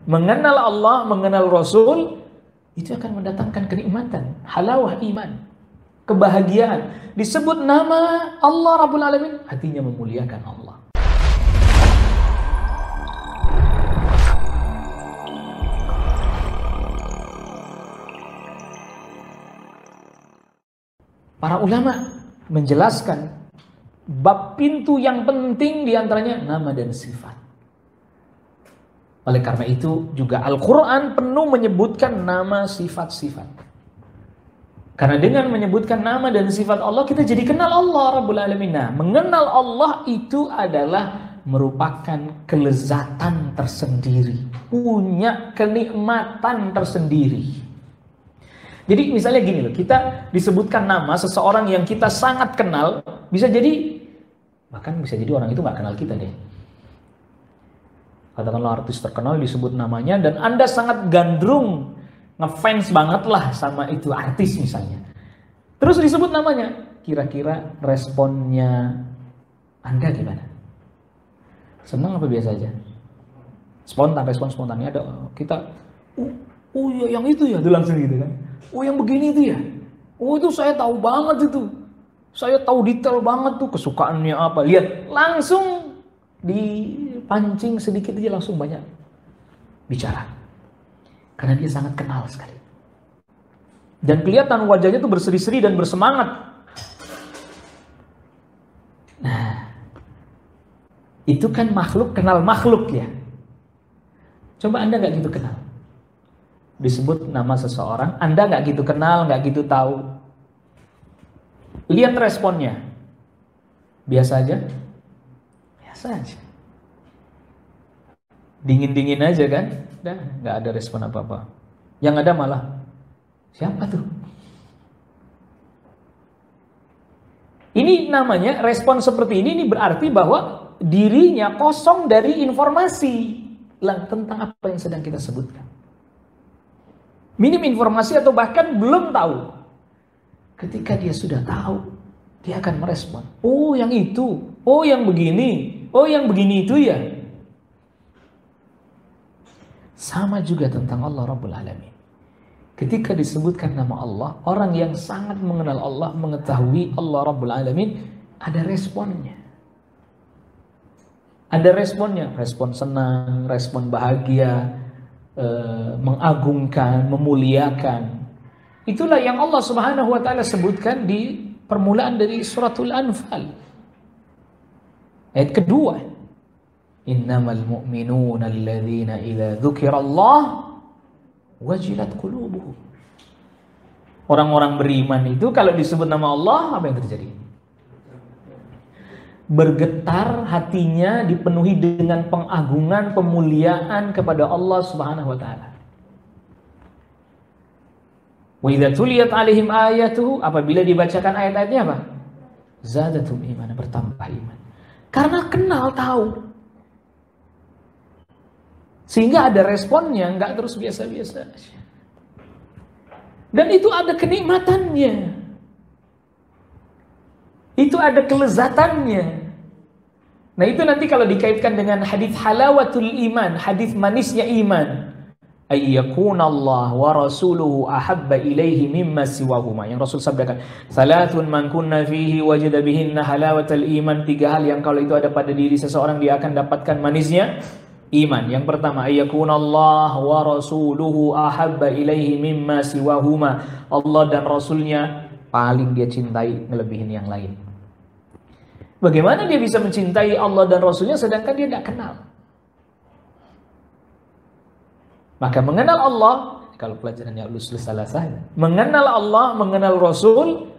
Mengenal Allah, mengenal Rasul, itu akan mendatangkan kenikmatan, halawah iman, kebahagiaan. Disebut nama Allah Rabbul Alamin, hatinya memuliakan Allah. Para ulama menjelaskan bab pintu yang penting diantaranya nama dan sifat. Oleh karena itu juga Al-Quran penuh menyebutkan nama sifat-sifat. Karena dengan menyebutkan nama dan sifat Allah, kita jadi kenal Allah Rabbul Alamin. Nah, mengenal Allah itu adalah merupakan kelezatan tersendiri, punya kenikmatan tersendiri. Jadi misalnya gini loh, kita disebutkan nama seseorang yang kita sangat kenal, bisa jadi, bahkan bisa jadi orang itu nggak kenal kita deh. Katakanlah artis terkenal disebut namanya dan Anda sangat gandrung, ngefans banget lah sama itu artis misalnya. Terus disebut namanya, kira-kira responnya Anda gimana? Senang apa biasa aja? Spontan, respon spontannya ada. Kita, oh ya yang itu ya, itu langsung gitu kan. Oh yang begini itu ya, oh itu saya tahu banget itu, saya tahu detail banget tuh kesukaannya apa. Lihat, langsung dipancing sedikit aja langsung banyak bicara. Karena dia sangat kenal sekali. Dan kelihatan wajahnya tuh berseri-seri dan bersemangat. Nah, itu kan makhluk kenal makhluk ya. Coba Anda nggak gitu kenal. Disebut nama seseorang, Anda nggak gitu kenal, nggak gitu tahu. Lihat responnya. Biasa aja? Biasa aja. Dingin-dingin aja kan? Dah, nggak ada respon apa-apa. Yang ada malah, siapa tuh? Ini namanya, respon seperti ini berarti bahwa dirinya kosong dari informasi tentang apa yang sedang kita sebutkan. Minim informasi atau bahkan belum tahu. Ketika dia sudah tahu, dia akan merespon. Oh yang itu, oh yang begini, oh yang begini itu ya. Sama juga tentang Allah Rabbul Alamin. Ketika disebutkan nama Allah, orang yang sangat mengenal Allah, mengetahui Allah Rabbul Alamin, ada responnya. Ada responnya, respon senang, respon bahagia, mengagungkan, memuliakan. Itulah yang Allah Subhanahu wa taala sebutkan di permulaan dari suratul Anfal. Ayat kedua. Innamal mu'minuna alladzina idza dzukirallah wajilat qulubuhum. Orang-orang beriman itu kalau disebut nama Allah, apa yang terjadi? Bergetar hatinya, dipenuhi dengan pengagungan, pemuliaan kepada Allah Subhanahu wa taala. Wa idza tuliyat 'alaihim ayatuhu, apabila dibacakan ayat-ayatnya apa? Zadatum iman, bertambah iman. Karena kenal, tahu. Sehingga ada responnya, enggak terus biasa-biasa aja. Dan itu ada kenikmatannya. Itu ada kelezatannya. Nah itu nanti kalau dikaitkan dengan hadis halawatul iman, hadis manisnya iman. Ayyakunallah wa rasuluhu ahabba ilaihi mimma siwahuma. Yang Rasul sabdakan, salatun man kunna fihi wajada bihinna halawatul iman. 3 hal yang kalau itu ada pada diri seseorang, dia akan dapatkan manisnya iman. Yang pertama, ayyakunallah wa rasuluhu ahabba ilaihi mimma siwahuma. Allah dan Rasulnya paling dia cintai melebihin yang lain. Bagaimana dia bisa mencintai Allah dan Rasulnya sedangkan dia tidak kenal? Maka mengenal Allah, kalau pelajarannya usul salasah, mengenal Allah, mengenal Rasul,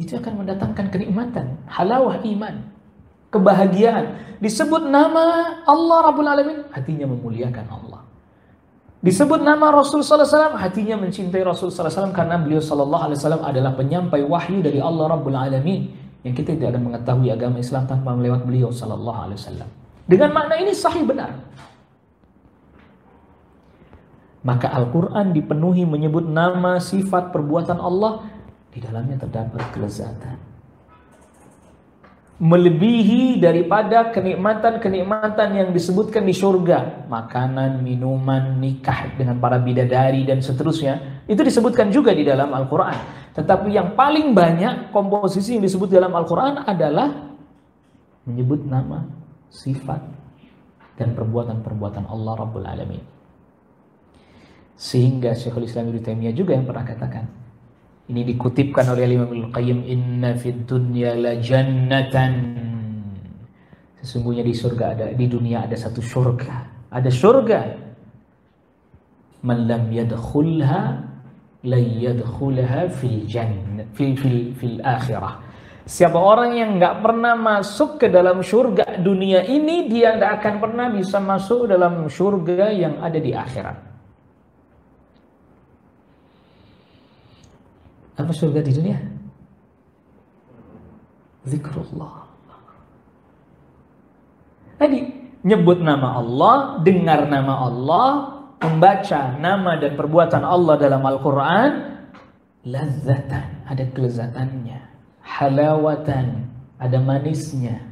itu akan mendatangkan kenikmatan, halawah iman, kebahagiaan. Disebut nama Allah Rabbul Alamin, hatinya memuliakan Allah. Disebut nama Rasul sallallahu alaihi wasallam, hatinya mencintai Rasul sallallahu alaihi wasallam karena beliau sallallahu alaihi wasallam adalah penyampai wahyu dari Allah Rabbul Alamin. Yang kita tidak akan mengetahui agama Islam tanpa melewat beliau sallallahu alaihi wasallam. Dengan makna ini sahih benar. Maka Al-Quran dipenuhi menyebut nama, sifat, perbuatan Allah. Di dalamnya terdapat kelezatan. melebihi daripada kenikmatan-kenikmatan yang disebutkan di surga. Makanan, minuman, nikah dengan para bidadari dan seterusnya. Itu disebutkan juga di dalam Al-Quran. Tetapi yang paling banyak komposisi yang disebut dalam Al-Quran adalah menyebut nama, sifat, dan perbuatan-perbuatan Allah Rabbul Alamin. Sehingga Syekhul Islam Ibnu Taimiyah juga yang pernah katakan, ini dikutipkan oleh Imam Ibnu Qayyim, inna fid dunya la jannatan. Sesungguhnya di surga ada, di dunia ada satu surga. Ada surga. Man lam yadkhulha la yadkhulaha fil jannah fil akhirah. Siapa orang yang enggak pernah masuk ke dalam surga dunia ini, dia enggak akan pernah bisa masuk dalam surga yang ada di akhirat. Apa surga di dunia? Zikrullah. Tadi nyebut nama Allah, dengar nama Allah, membaca nama dan perbuatan Allah dalam Al-Quran, lazatan, ada kelezatannya, halawatan, ada manisnya.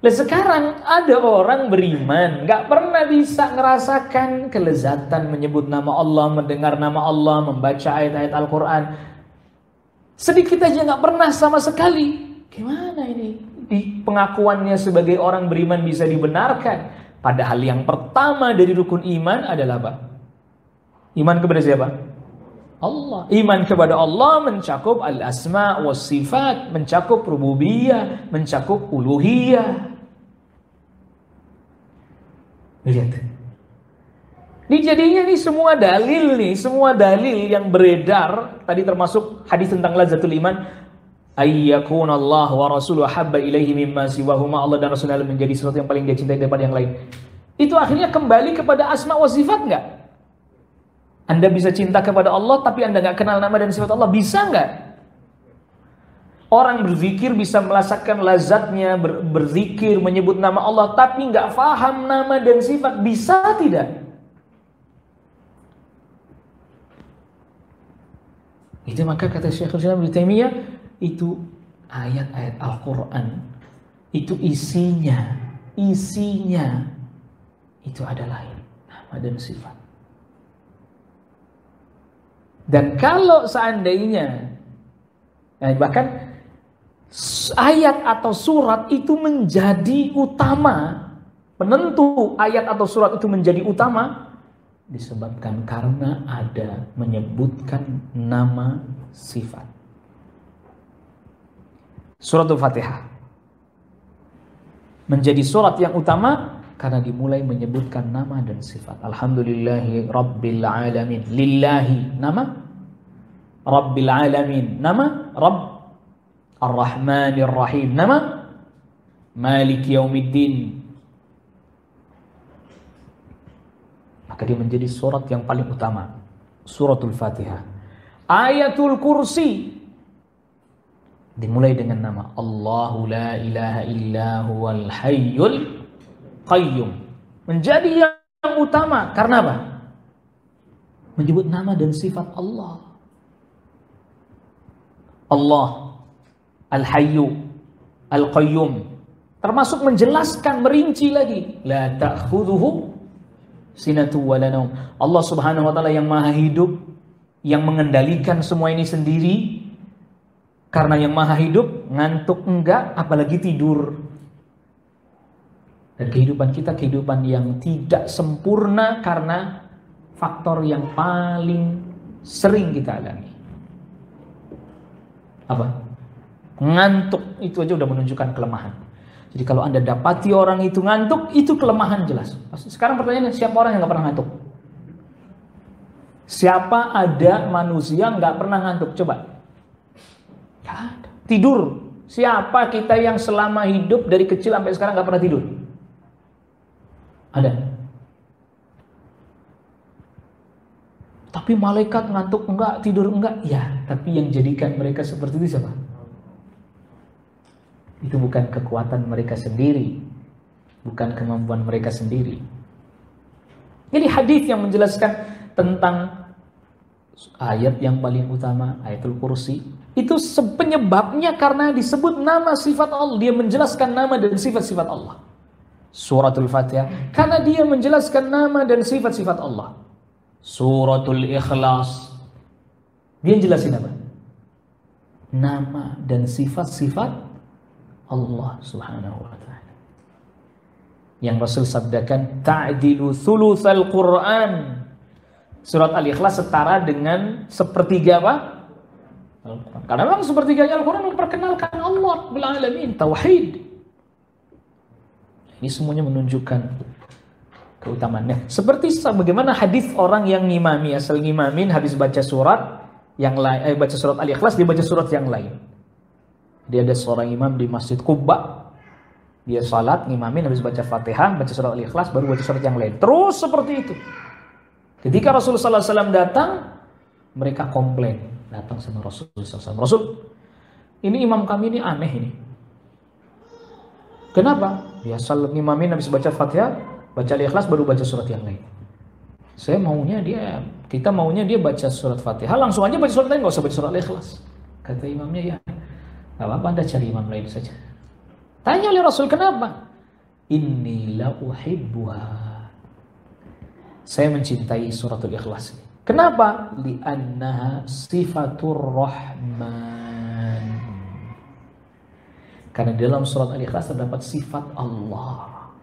Nah sekarang ada orang beriman gak pernah bisa ngerasakan kelezatan menyebut nama Allah, mendengar nama Allah, membaca ayat-ayat Al-Quran. Sedikit aja gak pernah sama sekali. Gimana ini? Di pengakuannya sebagai orang beriman bisa dibenarkan. Padahal yang pertama dari rukun iman adalah apa? Iman kepada siapa? Allah. Iman kepada Allah mencakup al-asma wa sifat, mencakup rububiyah, mencakup uluhiyah. Lihat. Ini jadinya nih semua dalil yang beredar tadi termasuk hadis tentang lazatul iman, ayyakun Allah wa rasuluhu habba ilaihi mimma siwahuma, Allah dan Rasulullah menjadi sesuatu yang paling dia cintai daripada yang lain. Itu akhirnya kembali kepada asma wa sifat enggak? Anda bisa cinta kepada Allah tapi Anda enggak kenal nama dan sifat Allah, bisa enggak? Orang berzikir bisa merasakan lazatnya, berzikir, menyebut nama Allah, tapi nggak paham nama dan sifat, bisa tidak? Itu maka kata Syekhul Islam Ibnu Taimiyah, itu ayat-ayat Al-Quran, itu isinya itu adalah nama dan sifat. Dan kalau seandainya, bahkan ayat atau surat itu menjadi utama, penentu ayat atau surat itu menjadi utama, disebabkan karena ada menyebutkan nama sifat. Suratul Fatihah menjadi surat yang utama karena dimulai menyebutkan nama dan sifat. Alhamdulillahi Rabbil Alamin. Lillahi nama, Rabbil Alamin nama, Rabb. Ar-Rahmanir Rahim nama, Malik Yaumiddin. Maka dia menjadi surat yang paling utama, Suratul Fatihah. Ayatul Kursi dimulai dengan nama Allahu la ilaha illa huwal hayyul qayyum. Menjadi yang utama karena apa? Menyebut nama dan sifat Allah. Allah Al-Hayyu, Al-Qayyum. Termasuk menjelaskan, merinci lagi. La ta'khudhuhu sinatu wa la naum. Allah Subhanahu wa taala yang Maha Hidup, yang mengendalikan semua ini sendiri. Karena yang Maha Hidup, ngantuk enggak, apalagi tidur. Dan kehidupan kita kehidupan yang tidak sempurna karena faktor yang paling sering kita alami. Apa? Ngantuk. Itu aja udah menunjukkan kelemahan. Jadi kalau Anda dapati orang itu ngantuk, itu kelemahan jelas. Sekarang pertanyaannya, siapa orang yang gak pernah ngantuk? Siapa ada manusia gak pernah ngantuk? Coba. Gak ada. Tidur. Siapa kita yang selama hidup dari kecil sampai sekarang gak pernah tidur? Ada. Tapi malaikat ngantuk enggak, tidur enggak? Ya, tapi yang jadikan mereka seperti itu siapa? Itu bukan kekuatan mereka sendiri, bukan kemampuan mereka sendiri. Jadi hadis yang menjelaskan tentang ayat yang paling utama, ayatul kursi, Itu penyebabnya karena disebut nama sifat Allah. Dia menjelaskan nama dan sifat-sifat Allah. Suratul Fatihah karena dia menjelaskan nama dan sifat-sifat Allah. Suratul Ikhlas dia jelasin apa? Nama dan sifat-sifat Allah Subhanahu wa ta'ala. Yang Rasul sabdakan ta'dilu thulutsal Qur'an. Surat Al-Ikhlas setara dengan sepertiga apa? Al-Quran. Karena memang sepertiganya Al-Quran memperkenalkan Allah bil alamin, tauhid. Ini semuanya menunjukkan keutamaannya. Seperti bagaimana hadis orang yang ngimami, asal ngimamin habis baca surat yang lain, baca surat Al-Ikhlas dia baca surat yang lain. Dia ada seorang imam di Masjid Quba, dia salat ngimamin habis baca Fatihah, baca surat Al-Ikhlas baru baca surat yang lain. Terus seperti itu. Ketika Rasulullah SAW datang, mereka komplain. Datang sama Rasulullah SAW. Rasul, ini imam kami ini aneh ini. Kenapa? Dia salat ngimamin habis baca Fatihah, baca Al-Ikhlas baru baca surat yang lain. Kita maunya dia baca surat Fatihah, langsung aja baca surat lain, nggak usah baca surat Al-Ikhlas. Kata imamnya, ya, nggak apa-apa, Anda cari imam lain saja. Tanya oleh Rasul, kenapa? Inni la uhibbuha. Saya mencintai suratul Ikhlas. Kenapa? Li'annaha sifatur rahman. Karena dalam surat Al-Ikhlas terdapat sifat Allah.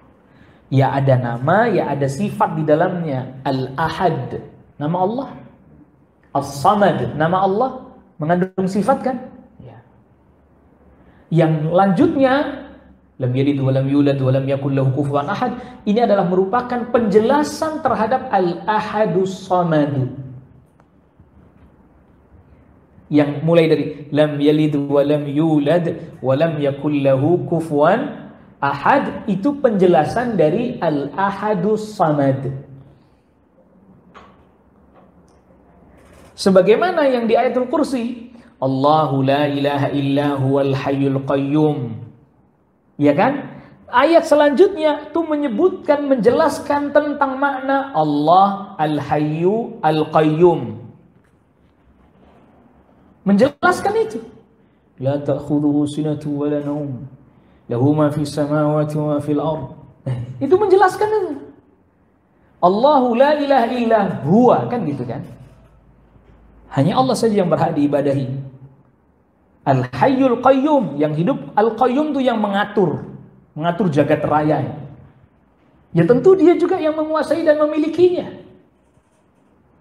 Ya ada nama, ya ada sifat di dalamnya. Al-Ahad, nama Allah. As-Samad, nama Allah. Mengandung sifat kan? Ya. Yang lanjutnya, lam yalid wa lam yulad wa lam yakul lahu kufuwan ahad. Ini adalah merupakan penjelasan terhadap Al-Ahadus Samad. Yang mulai dari lam yalid wa lam yulad wa lam yakul lahu kufuwan ahad, itu penjelasan dari Al-Ahadus Samad. Sebagaimana yang di ayatul kursi, Allahu la ilaha illa huwal hayyul qayyum. Ya kan? Ayat selanjutnya itu menyebutkan, menjelaskan tentang makna Allah Al-Hayyu Al-Qayyum. Menjelaskan itu. La ta'khudhuhu sinatun wa la naum. Lahu ma fis samawati wa ma fil ard. Itu menjelaskan itu. Allahu la ilaha illa huwa, kan gitu kan? Hanya Allah saja yang berhak diibadahi. Al-Hayyul Qayyum, yang hidup. Al-Qayyum itu yang mengatur jagat raya. Ya tentu dia juga yang menguasai dan memilikinya.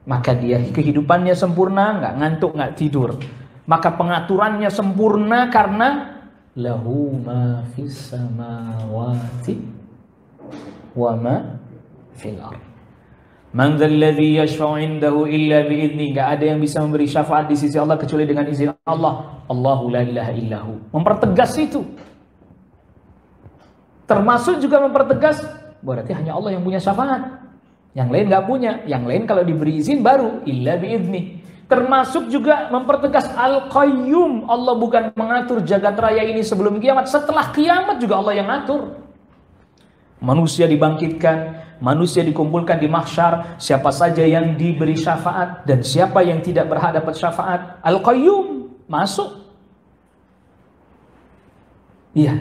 Maka dia kehidupannya sempurna, nggak ngantuk, nggak tidur. Maka pengaturannya sempurna karena lahu ma fis samawati wa ma fil ard. Man dzal ladzi yashfa'u 'indahu illa bi idzni. Enggak ada yang bisa memberi syafaat di sisi Allah kecuali dengan izin Allah. Allahu la ilaha illahu. Mempertegas itu. Termasuk juga mempertegas berarti hanya Allah yang punya syafaat. Yang lain enggak punya. Yang lain kalau diberi izin baru illa bi idzni. Termasuk juga mempertegas Al-Qayyum. Allah bukan mengatur jagat raya ini sebelum kiamat. Setelah kiamat juga Allah yang ngatur. Manusia dibangkitkan, manusia dikumpulkan di mahsyar, siapa saja yang diberi syafaat dan siapa yang tidak berhak dapat syafaat, Al-Qayyum masuk. Iya.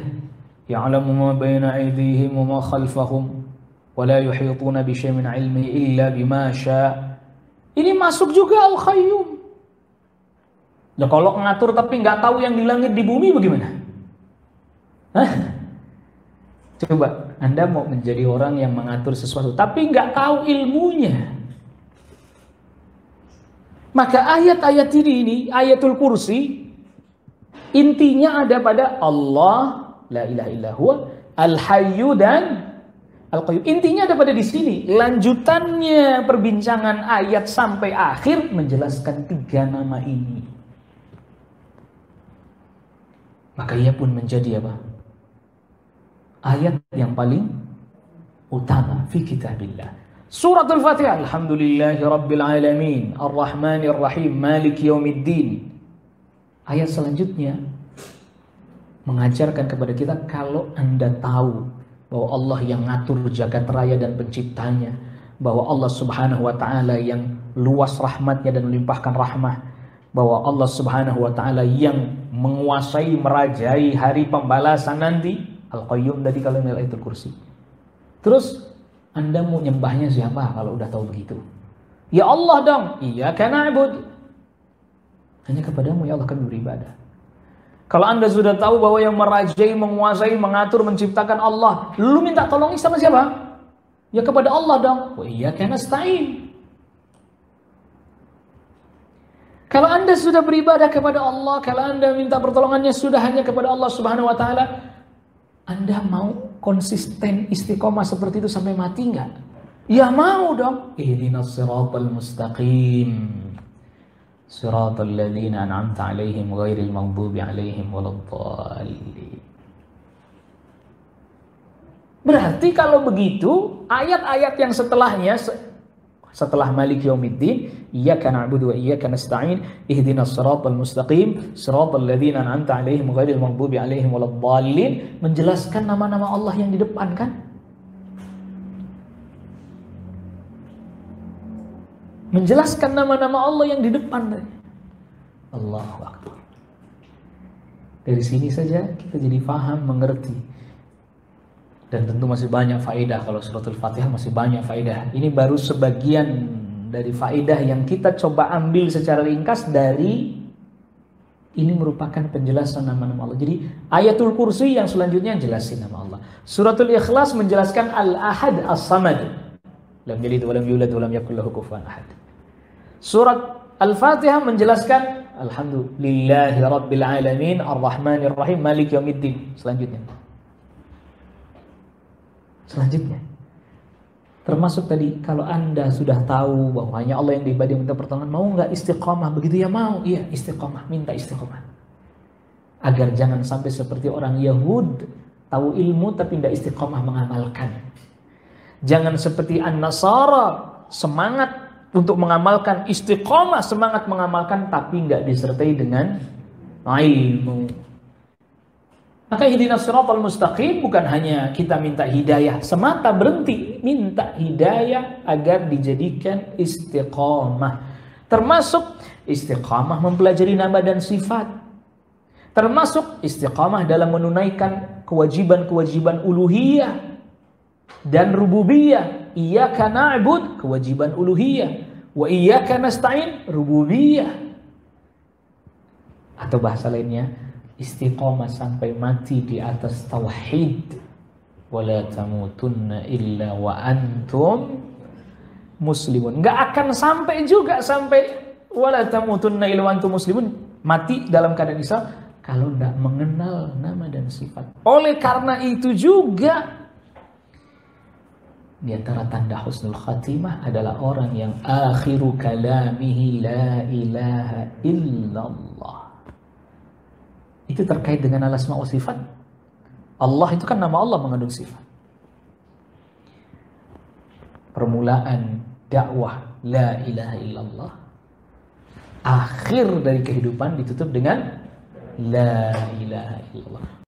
Ya'lamu ma baina aydihim wa ma khalfahum wa la yuhituna bi syai'in min 'ilmihi illa bima syaa'. Ini masuk juga Al-Qayyum. Nah, kalau ngatur tapi nggak tahu yang di langit di bumi bagaimana? Hah? Coba Anda mau menjadi orang yang mengatur sesuatu tapi nggak tahu ilmunya. Maka ayat-ayat ini, ayatul kursi, intinya ada pada Allah, la ilaha illallah, Al-Hayyu dan Al-Qayyum. Intinya ada pada di sini. Lanjutannya perbincangan ayat sampai akhir menjelaskan tiga nama ini. Maka ia pun menjadi apa? Ayat yang paling utama fi kitabillah. Suratul Fatihah. Alhamdulillahi Rabbil Alamin, Ar-Rahmanir Rahim, Maliki Yaumiddin. Ayat selanjutnya mengajarkan kepada kita kalau Anda tahu bahwa Allah yang ngatur jagat raya dan penciptanya, bahwa Allah Subhanahu wa taala yang luas rahmatnya dan melimpahkan rahmah, bahwa Allah Subhanahu wa taala yang menguasai, merajai hari pembalasan nanti, Al-Qayyum tadi kalau Ayatul Kursi. Terus Anda mau nyembahnya siapa kalau udah tahu begitu? Ya Allah dong. Iyyaka na'budu. Hanya kepadamu ya Allah kami beribadah. Kalau Anda sudah tahu bahwa yang merajai, menguasai, mengatur, menciptakan Allah, lalu minta tolong sama siapa? Ya kepada Allah dong. Wa iyyaka nasta'in. Kalau Anda sudah beribadah kepada Allah, kalau Anda minta pertolongannya sudah hanya kepada Allah Subhanahu wa taala, Anda mau konsisten istiqomah seperti itu sampai mati enggak? Ya mau dong. Ihdinas siratal mustaqim. Siratal ladzina an'amta 'alaihim ghairil maghdubi 'alaihim waladdallin. Berarti kalau begitu, ayat-ayat yang setelahnya setelah Malik Yaumiddin, iyyaka na'budu wa iyyaka nasta'in, ihdinas siratal mustaqim, siratal ladzina an'amta 'alaihim ghairil maghdubi 'alaihim waladdallin, menjelaskan nama-nama Allah yang di depan kan? Menjelaskan nama-nama Allah yang di depan. Allahu Akbar. Dari sini saja kita jadi paham, mengerti. Dan tentu masih banyak faedah. Kalau suratul Fatihah masih banyak faedah. Ini baru sebagian dari faedah yang kita coba ambil secara ringkas dari ini merupakan penjelasan nama-nama Allah. Jadi Ayatul Kursi yang selanjutnya jelasin nama Allah. Suratul Ikhlas menjelaskan Al-Ahad As-Samad. Lam yalid wa lam yulad wa lam yakul lahu kufuwan ahad. Surat Al-Fatihah menjelaskan Alhamdulillahi Rabbil Alamin Ar-Rahmanir Rahim Malik Yaumiddin. Selanjutnya, termasuk tadi kalau Anda sudah tahu bahwa hanya Allah yang diibadai, minta pertolongan, mau nggak istiqomah? Begitu ya mau, iya istiqomah, minta istiqomah. Agar jangan sampai seperti orang Yahud, tahu ilmu tapi tidak istiqomah mengamalkan. Jangan seperti An-Nasara, semangat untuk mengamalkan, istiqomah semangat mengamalkan tapi nggak disertai dengan ilmu. Maka ihdinas siratal mustaqim bukan hanya kita minta hidayah semata, berhenti, minta hidayah agar dijadikan istiqomah. Termasuk istiqomah mempelajari nama dan sifat. Termasuk istiqomah dalam menunaikan kewajiban-kewajiban uluhiyah dan rububiyah. Iyyaka na'bud, kewajiban uluhiyah. Wa iyyaka nasta'in, rububiyah. Atau bahasa lainnya, istiqomah sampai mati di atas tauhid. Wala tamutunna illa wa antum muslimun. Enggak akan sampai juga sampai wala tamutunna illa wa antum muslimun, mati dalam keadaan Islam kalau tidak mengenal nama dan sifat. Oleh karena itu juga di antara tanda husnul khatimah adalah orang yang akhiru kalamihi la ilaha illallah. Itu terkait dengan al-asma wa sifat. Allah itu kan nama Allah mengandung sifat. Permulaan dakwah la ilaha illallah. Akhir dari kehidupan ditutup dengan la ilaha illallah.